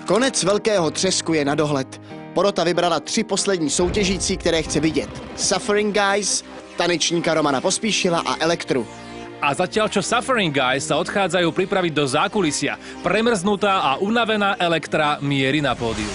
Konec velkého třesku je na dohled. Porota vybrala 3 poslední soutěžící, které chce vidět. Suffering Guys, tanečníka Romana Pospíšila a Elektru. A zatiaľ, čo Suffering Guys sa odchádzajú pripraviť do zákulisia, premrznutá a unavená Elektra mierí na pódium.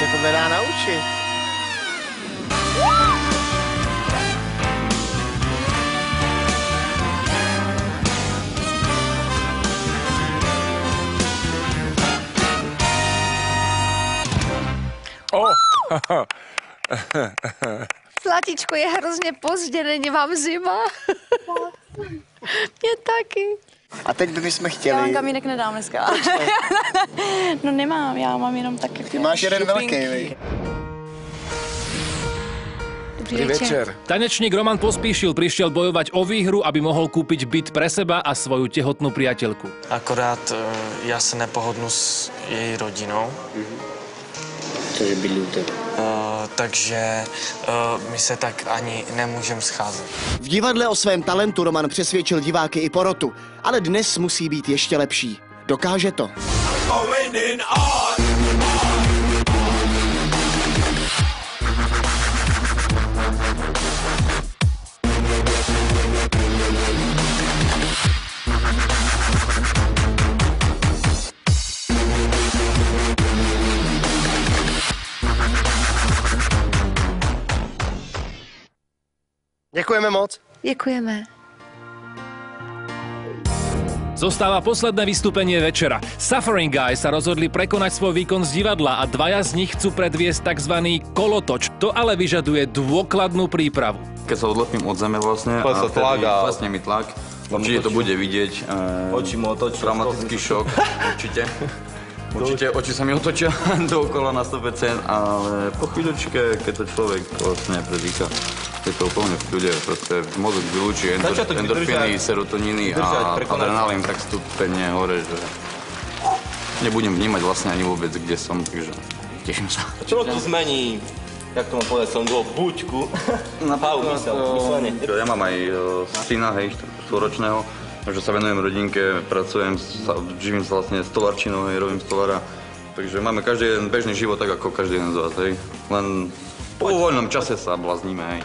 Se to nedá naučit. Zlatičko je hrozně pozdě, nemám zima. Mě taky. A teď bychom chtěli... Já vám kamínek nedám dneska. No nemám, já mám jenom tak jako... Ty máš jeden velký, vej. Dobrý večer. Tanečník Roman Pospíšil prišiel bojovať o výhru, aby mohol kúpiť byt pre seba a svoju tehotnú priateľku. Akorát já se nepohodnu s její rodinou. Cože bydlí u tebe? Takže my se tak ani nemůžeme scházet. V divadle o svém talentu Roman přesvědčil diváky i porotu, ale dnes musí být ještě lepší. Dokáže to. Děkujeme moc. Děkujeme. Zostáva posledné vystúpenie večera. Suffering Guys sa rozhodli prekonať svoj výkon z divadla a 2 z nich chcú predviesť tzv. Kolotoč. To ale vyžaduje dôkladnú prípravu. Keď sa odlepím od zeme vlastne a vtedy vlastne mi tlak, určite to bude vidieť. Oči mu otočí. Traumatický šok, určite. Určite oči sa mi otočia dookola na 100%, ale po chvíľočke, keď to človek vlastne predýcha, je to úplne v kľude, proste mozog vylúči endorfíny, serotoniny a adrenalín tak stupne hore, že nebudem vnímať vlastne ani vôbec, kde som, takže teším sa. Čo to zmení, jak to mám povedať, som bol buďku, myslenie. Ja mám aj syna, hej, 4-ročného, takže sa venujem rodinke, pracujem, živím sa vlastne stolarčinou, hej, robím stolára, takže máme každý jeden bežný život, tak ako každý jeden z vás, hej, len po voľnom čase sa blazníme, hej.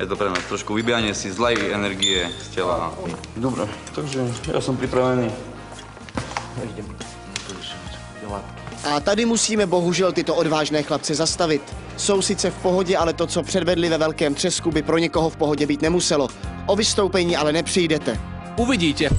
Je to pre nás trošku vybijanie si zlej energie z tela. Dobre, takže ja som pripravený. A tady musíme bohužel tyto odvážné chlapce zastavit. Jsou sice v pohodě, ale to, co předvedli ve velkém třesku, by pro někoho v pohodě být nemuselo. O vystoupení ale nepřijdete. Uvidíte.